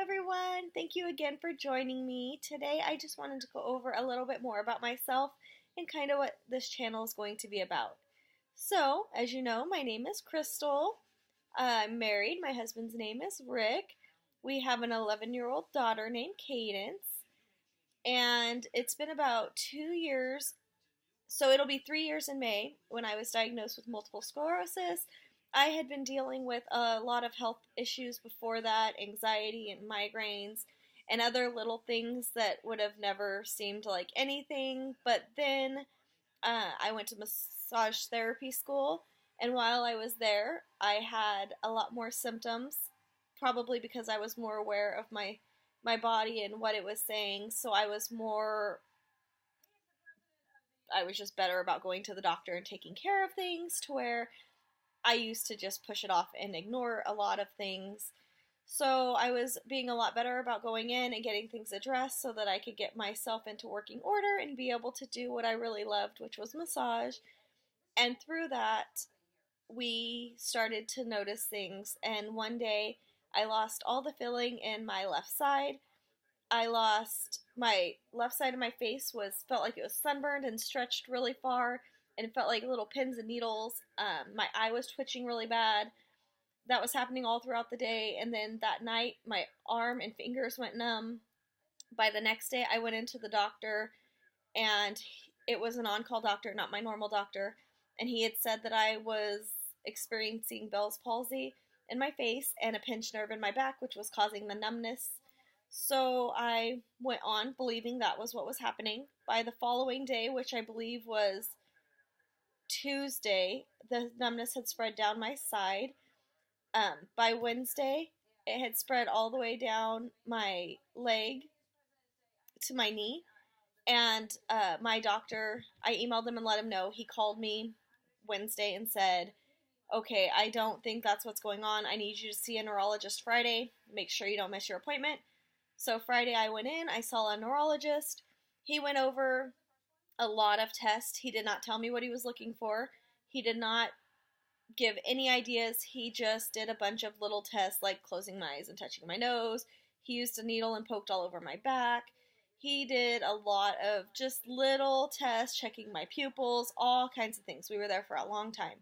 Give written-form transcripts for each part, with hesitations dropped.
everyone. Thank you again for joining me. Today, I just wanted to go over a little bit more about myself and kind of what this channel is going to be about. So, as you know, my name is Crystal. I'm married. My husband's name is Rick. We have an 11-year-old daughter named Cadence. And it's been about 2 years, so it'll be 3 years in May when I was diagnosed with multiple sclerosis. I had been dealing with a lot of health issues before that, anxiety and migraines, and other little things that would have never seemed like anything. But then I went to massage therapy school, and while I was there, I had a lot more symptoms, probably because I was more aware of my body and what it was saying. So I was just better about going to the doctor and taking care of things, to where I used to just push it off and ignore a lot of things. So I was being a lot better about going in and getting things addressed so that I could get myself into working order and be able to do what I really loved, which was massage. And through that, we started to notice things. And one day, I lost all the feeling in my left side. I lost my left side of my face felt like it was sunburned and stretched really far, and it felt like little pins and needles. My eye was twitching really bad. That was happening all throughout the day, and then that night my arm and fingers went numb. By the next day, I went into the doctor, and it was an on-call doctor, not my normal doctor, and he had said that I was experiencing Bell's palsy in my face and a pinched nerve in my back, which was causing the numbness. So I went on believing that was what was happening. By the following day, which I believe was Tuesday, the numbness had spread down my side. By Wednesday, it had spread all the way down my leg to my knee. And my doctor, I emailed him and let him know. He called me Wednesday and said, okay, I don't think that's what's going on. I need you to see a neurologist Friday. Make sure you don't miss your appointment. So Friday I went in, I saw a neurologist. He went over a lot of tests. He did not tell me what he was looking for. He did not give any ideas. He just did a bunch of little tests, like closing my eyes and touching my nose. He used a needle and poked all over my back. He did a lot of just little tests, checking my pupils, all kinds of things. We were there for a long time.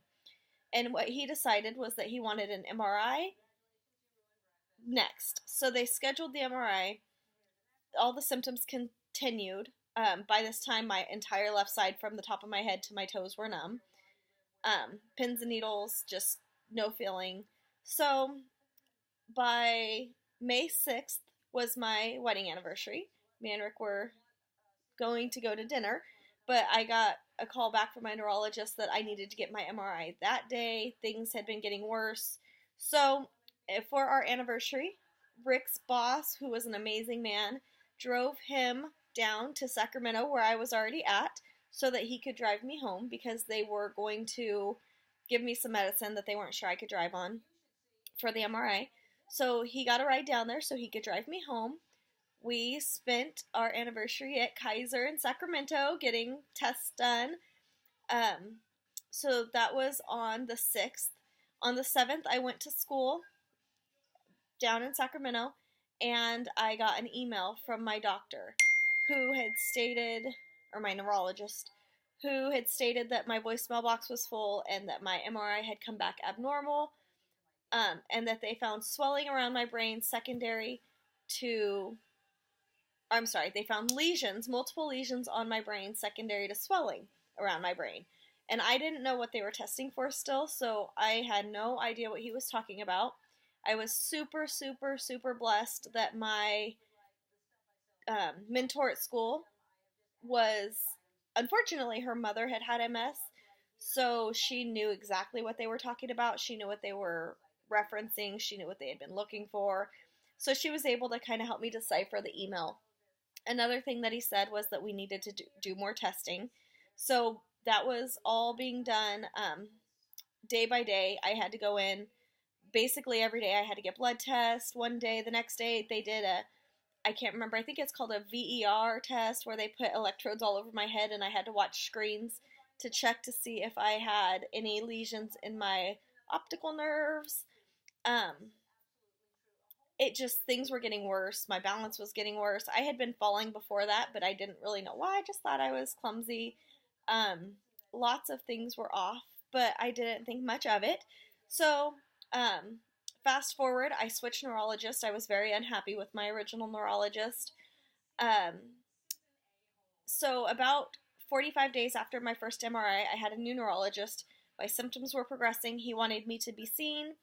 And what he decided was that he wanted an MRI next. So they scheduled the MRI. All the symptoms continued. By this time, my entire left side, from the top of my head to my toes, were numb. Pins and needles, just no feeling. So by May 6th was my wedding anniversary. Me and Rick were going to go to dinner, but I got a call back from my neurologist that I needed to get my MRI that day. Things had been getting worse. So for our anniversary, Rick's boss, who was an amazing man, drove him down to Sacramento, where I was already at, so that he could drive me home, because they were going to give me some medicine that they weren't sure I could drive on for the MRI. So he got a ride down there so he could drive me home. We spent our anniversary at Kaiser in Sacramento getting tests done. So that was on the 6th. On the 7th, I went to school down in Sacramento, and I got an email from my doctor, who had stated, or my neurologist, who had stated that my voicemail box was full and that my MRI had come back abnormal, and that they found swelling around my brain secondary to, they found lesions, multiple lesions on my brain secondary to swelling around my brain. And I didn't know what they were testing for still, so I had no idea what he was talking about. I was super, super, super blessed that my mentor at school was, unfortunately, her mother had MS, so she knew exactly what they were talking about. She knew what they were referencing. She knew what they had been looking for. So she was able to kind of help me decipher the email. Another thing that he said was that we needed to do more testing. So that was all being done day by day. I had to go in basically every day. I had to get blood tests one day. The next day they did I can't remember, I think it's called a VER test, where they put electrodes all over my head and I had to watch screens to check to see if I had any lesions in my optical nerves. it just, things were getting worse. My balance was getting worse. I had been falling before that, but I didn't really know why. I just thought I was clumsy. Um, Lots of things were off, but I didn't think much of it. So, fast forward, I switched neurologist. I was very unhappy with my original neurologist. Um, so, about 45 days after my first MRI, I had a new neurologist. My symptoms were progressing. He wanted me to be seen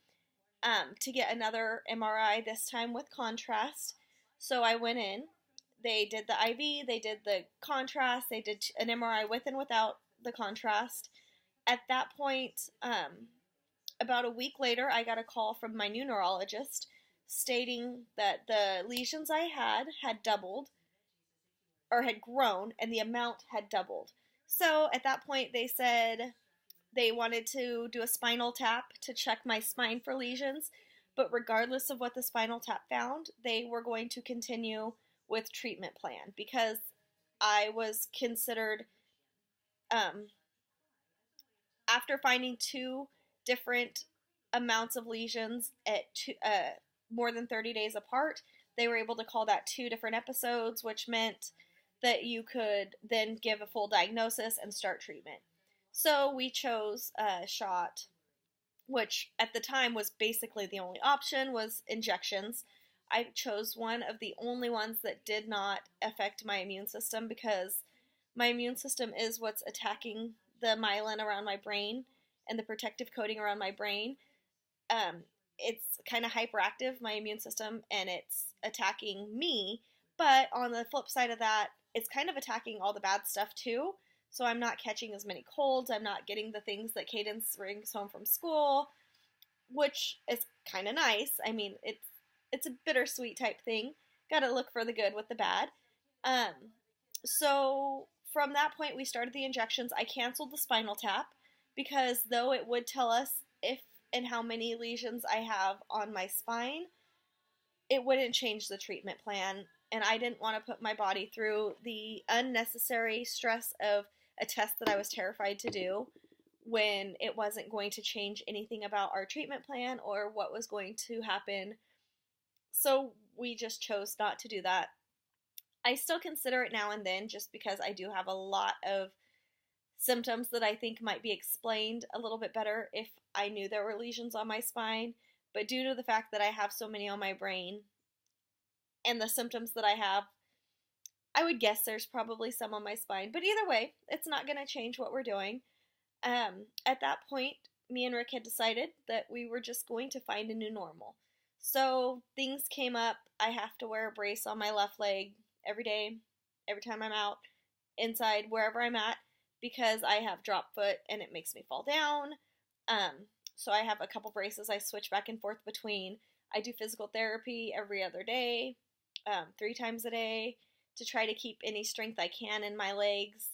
to get another MRI, this time with contrast. So I went in. They did the IV, they did the contrast, they did an MRI with and without the contrast. At that point, about a week later, I got a call from my new neurologist stating that the lesions I had doubled, or had grown, and the amount had doubled. So at that point, they said they wanted to do a spinal tap to check my spine for lesions, but regardless of what the spinal tap found, they were going to continue with treatment plan because I was considered, after finding two different amounts of lesions at more than 30 days apart, they were able to call that two different episodes, which meant that you could then give a full diagnosis and start treatment. So we chose a shot, which at the time was basically the only option, was injections. I chose one of the only ones that did not affect my immune system because my immune system is what's attacking the myelin around my brain and the protective coating around my brain. It's kind of hyperactive, my immune system, and it's attacking me. But on the flip side of that, it's kind of attacking all the bad stuff too. So I'm not catching as many colds. I'm not getting the things that Cadence brings home from school, which is kind of nice. I mean, it's a bittersweet type thing. Got to look for the good with the bad. So from that point, we started the injections. I canceled the spinal tap because though it would tell us if and how many lesions I have on my spine, it wouldn't change the treatment plan. And I didn't want to put my body through the unnecessary stress of a test that I was terrified to do when it wasn't going to change anything about our treatment plan or what was going to happen. So we just chose not to do that. I still consider it now and then just because I do have a lot of symptoms that I think might be explained a little bit better if I knew there were lesions on my spine. But due to the fact that I have so many on my brain and the symptoms that I have, I would guess there's probably some on my spine. But either way, it's not going to change what we're doing. At that point, me and Rick had decided that we were just going to find a new normal. So things came up. I have to wear a brace on my left leg every day, every time I'm out, inside, wherever I'm at, because I have drop foot and it makes me fall down. So I have a couple braces I switch back and forth between. I do physical therapy every other day, 3 times a day, to try to keep any strength I can in my legs.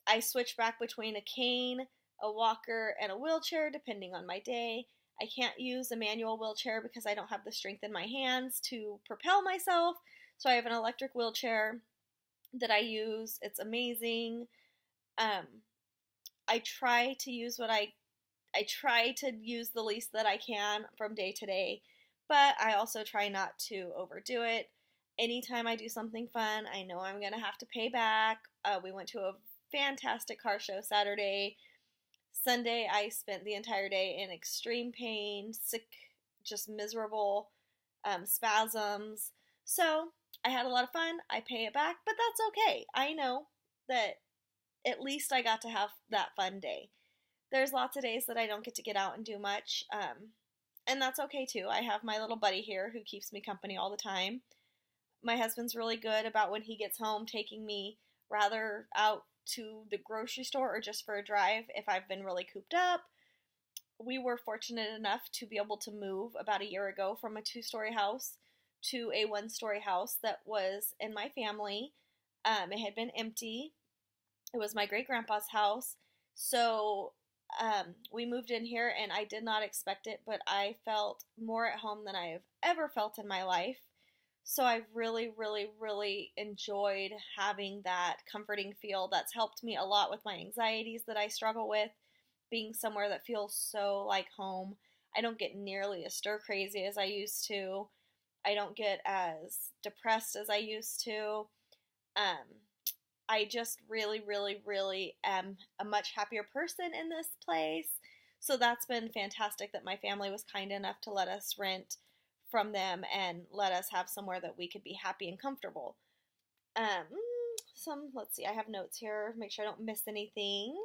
I switch back between a cane, a walker, and a wheelchair depending on my day. I can't use a manual wheelchair because I don't have the strength in my hands to propel myself. So I have an electric wheelchair that I use. It's amazing. I try to use the least that I can from day to day, but I also try not to overdo it. Anytime I do something fun, I know I'm going to have to pay back. We went to a fantastic car show Saturday. Sunday, I spent the entire day in extreme pain, sick, just miserable, spasms. So I had a lot of fun. I pay it back, but that's okay. I know that at least I got to have that fun day. There's lots of days that I don't get to get out and do much, and that's okay too. I have my little buddy here who keeps me company all the time. My husband's really good about when he gets home taking me rather out to the grocery store or just for a drive if I've been really cooped up. We were fortunate enough to be able to move about a year ago from a 2-story house to a 1-story house that was in my family. It had been empty. It was my great-grandpa's house. So we moved in here and I did not expect it, but I felt more at home than I have ever felt in my life. So I've really, really, really enjoyed having that comforting feel. That's helped me a lot with my anxieties that I struggle with, being somewhere that feels so like home. I don't get nearly as stir crazy as I used to. I don't get as depressed as I used to. Um, I just really, really, really am a much happier person in this place. So that's been fantastic that my family was kind enough to let us rent from them and let us have somewhere that we could be happy and comfortable. Um, let's see, I have notes here, make sure I don't miss anything.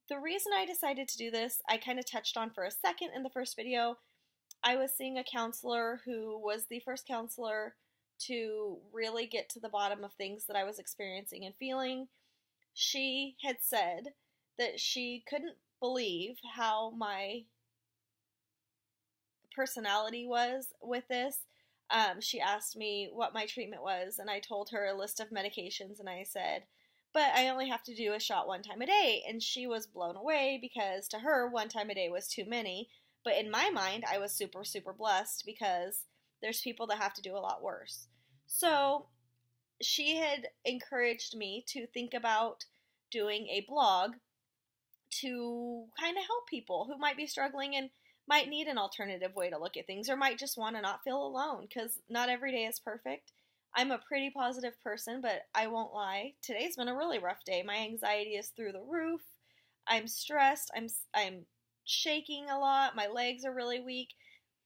The reason I decided to do this, I kind of touched on for a second in the first video. I was seeing a counselor who was the first counselor to really get to the bottom of things that I was experiencing and feeling. She had said that she couldn't believe how my personality was with this. She asked me what my treatment was, and I told her a list of medications, and I said, but I only have to do a shot one time a day. And she was blown away because to her, one time a day was too many. But in my mind, I was super, super blessed because there's people that have to do a lot worse. So she had encouraged me to think about doing a blog to kind of help people who might be struggling and might need an alternative way to look at things or might just want to not feel alone because not every day is perfect. I'm a pretty positive person, but I won't lie. Today's been a really rough day. My anxiety is through the roof. I'm stressed. I'm shaking a lot. My legs are really weak.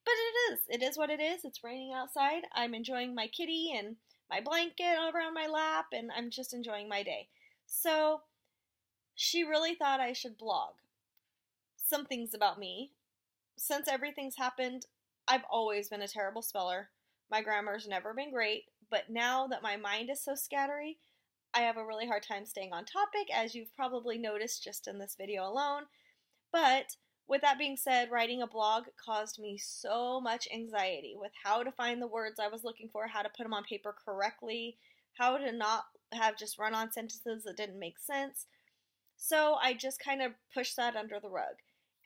But it is. It is what it is. It's raining outside. I'm enjoying my kitty and my blanket around my lap, and I'm just enjoying my day. So she really thought I should blog some things about me. Since everything's happened, I've always been a terrible speller. My grammar's never been great, but now that my mind is so scattery, I have a really hard time staying on topic, as you've probably noticed just in this video alone. But with that being said, writing a blog caused me so much anxiety with how to find the words I was looking for, how to put them on paper correctly, how to not have just run-on sentences that didn't make sense. So I just kind of pushed that under the rug.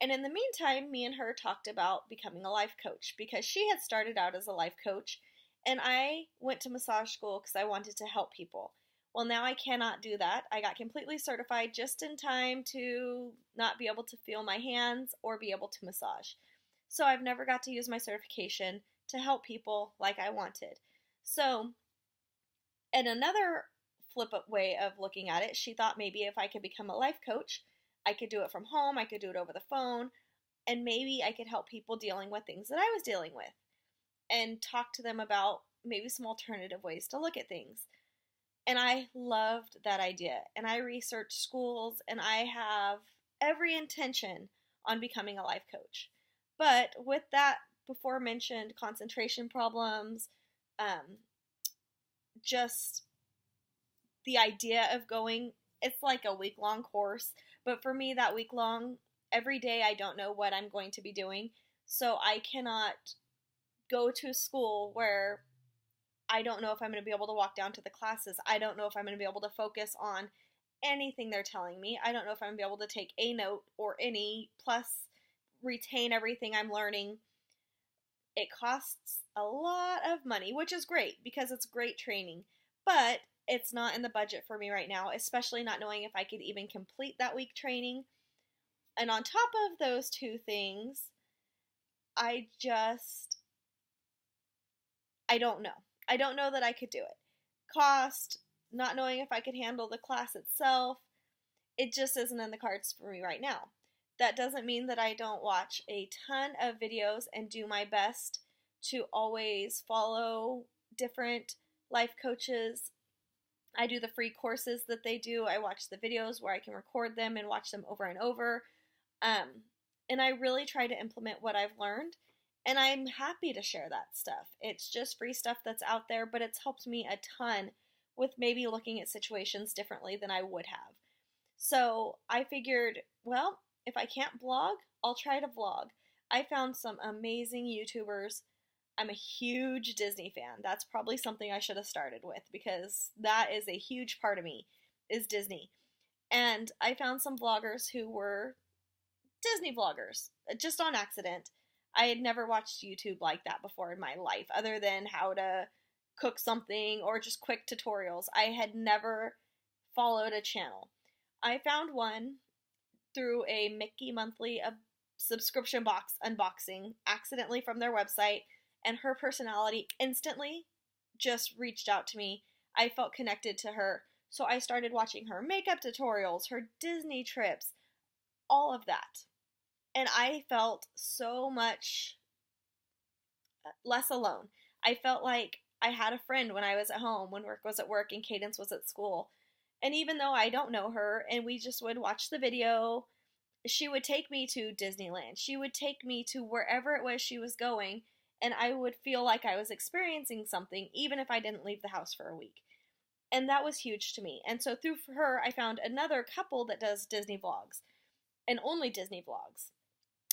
And in the meantime, me and her talked about becoming a life coach because she had started out as a life coach and I went to massage school because I wanted to help people. Well, now I cannot do that. I got completely certified just in time to not be able to feel my hands or be able to massage. So I've never got to use my certification to help people like I wanted. So, in another flip up way of looking at it, she thought maybe if I could become a life coach, I could do it from home, I could do it over the phone, and maybe I could help people dealing with things that I was dealing with and talk to them about maybe some alternative ways to look at things. And I loved that idea. And I researched schools, and I have every intention on becoming a life coach. But with that before mentioned concentration problems, just the idea of going, it's like a week-long course. But for me, that week-long, every day I don't know what I'm going to be doing. So I cannot go to a school where I don't know if I'm going to be able to walk down to the classes. I don't know if I'm going to be able to focus on anything they're telling me. I don't know if I'm going to be able to take a note or any, plus retain everything I'm learning. It costs a lot of money, which is great because it's great training, but it's not in the budget for me right now, especially not knowing if I could even complete that week training. And on top of those two things, I don't know. I don't know that I could do it. Cost, not knowing if I could handle the class itself, it just isn't in the cards for me right now. That doesn't mean that I don't watch a ton of videos and do my best to always follow different life coaches. I do the free courses that they do. I watch the videos where I can record them and watch them over and over. And I really try to implement what I've learned. And I'm happy to share that stuff. It's just free stuff that's out there, but it's helped me a ton with maybe looking at situations differently than I would have. So I figured, well, if I can't blog, I'll try to vlog. I found some amazing YouTubers. I'm a huge Disney fan. That's probably something I should have started with because that is a huge part of me, is Disney. And I found some vloggers who were Disney vloggers, just on accident. I had never watched YouTube like that before in my life, other than how to cook something or just quick tutorials. I had never followed a channel. I found one through a Mickey Monthly subscription box unboxing accidentally from their website, and her personality instantly just reached out to me. I felt connected to her. So I started watching her makeup tutorials, her Disney trips, all of that. And I felt so much less alone. I felt like I had a friend when I was at home, when work was at work and Cadence was at school. And even though I don't know her and we just would watch the video, she would take me to Disneyland. She would take me to wherever it was she was going, and I would feel like I was experiencing something even if I didn't leave the house for a week. And that was huge to me. And so through her, I found another couple that does Disney vlogs, and only Disney vlogs.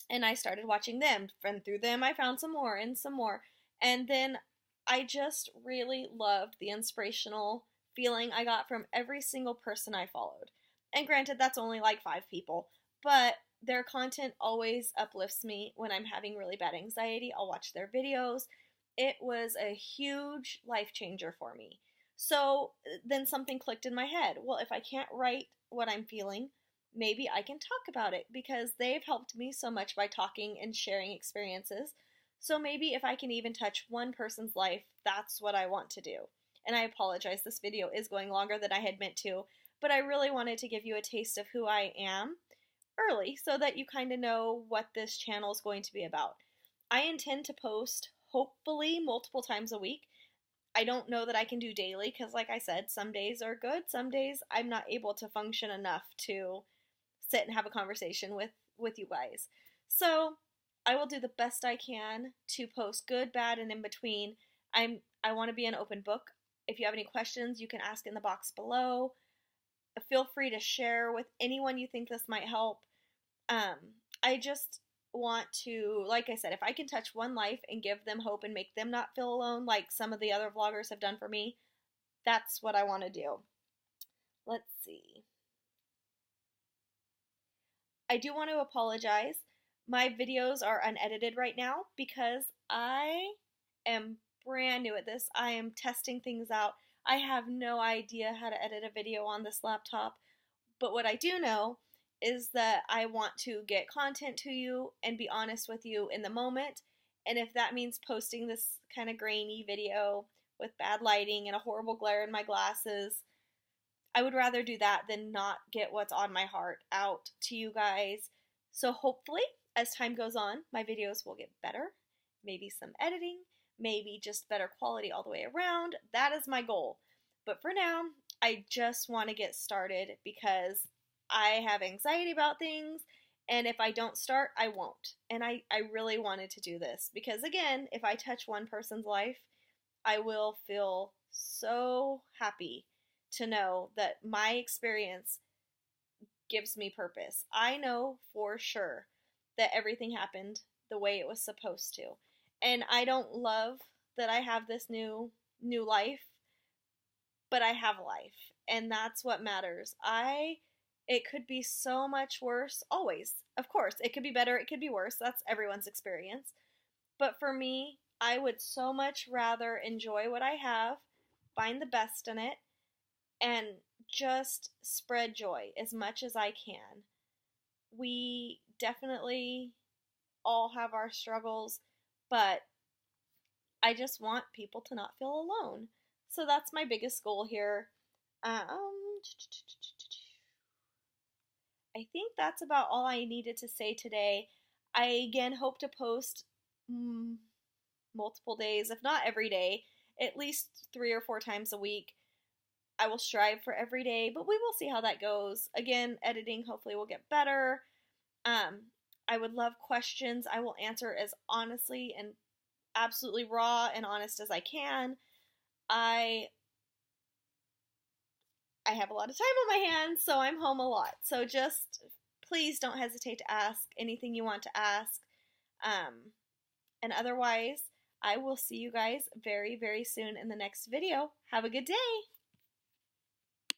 And I started watching them, and through them I found some more and some more. And then I just really loved the inspirational feeling I got from every single person I followed. And granted, that's only like 5 people, but their content always uplifts me when I'm having really bad anxiety. I'll watch their videos. It was a huge life changer for me. So then something clicked in my head. Well, if I can't write what I'm feeling, maybe I can talk about it, because they've helped me so much by talking and sharing experiences. So maybe if I can even touch one person's life, that's what I want to do. And I apologize, this video is going longer than I had meant to, but I really wanted to give you a taste of who I am early so that you kind of know what this channel is going to be about. I intend to post hopefully multiple times a week. I don't know that I can do daily because, like I said, some days are good, some days I'm not able to function enough to sit and have a conversation with you guys. So I will do the best I can to post good, bad, and in between. I want to be an open book. If you have any questions, you can ask in the box below. Feel free to share with anyone you think this might help. I just want to, like I said, if I can touch one life and give them hope and make them not feel alone like some of the other vloggers have done for me, that's what I want to do. Let's see. I do want to apologize. My videos are unedited right now because I am brand new at this. I am testing things out. I have no idea how to edit a video on this laptop, but what I do know is that I want to get content to you and be honest with you in the moment. And if that means posting this kind of grainy video with bad lighting and a horrible glare in my glasses, I would rather do that than not get what's on my heart out to you guys. So hopefully, as time goes on, my videos will get better. Maybe some editing, maybe just better quality all the way around. That is my goal. But for now, I just want to get started because I have anxiety about things, and if I don't start, I won't. And I really wanted to do this because, again, if I touch one person's life, I will feel so happy to know that my experience gives me purpose. I know for sure that everything happened the way it was supposed to. And I don't love that I have this new life, but I have life, and that's what matters. It could be so much worse, always. Of course, it could be better, it could be worse. That's everyone's experience. But for me, I would so much rather enjoy what I have, find the best in it, and just spread joy as much as I can. We definitely all have our struggles, but I just want people to not feel alone. So that's my biggest goal here. I think that's about all I needed to say today. I again hope to post multiple days, if not every day, at least 3 or 4 times a week. I will strive for every day, but we will see how that goes. Again, editing hopefully will get better. I would love questions. I will answer as honestly and absolutely raw and honest as I can. I have a lot of time on my hands, so I'm home a lot. So just please don't hesitate to ask anything you want to ask. And otherwise, I will see you guys very, very soon in the next video. Have a good day.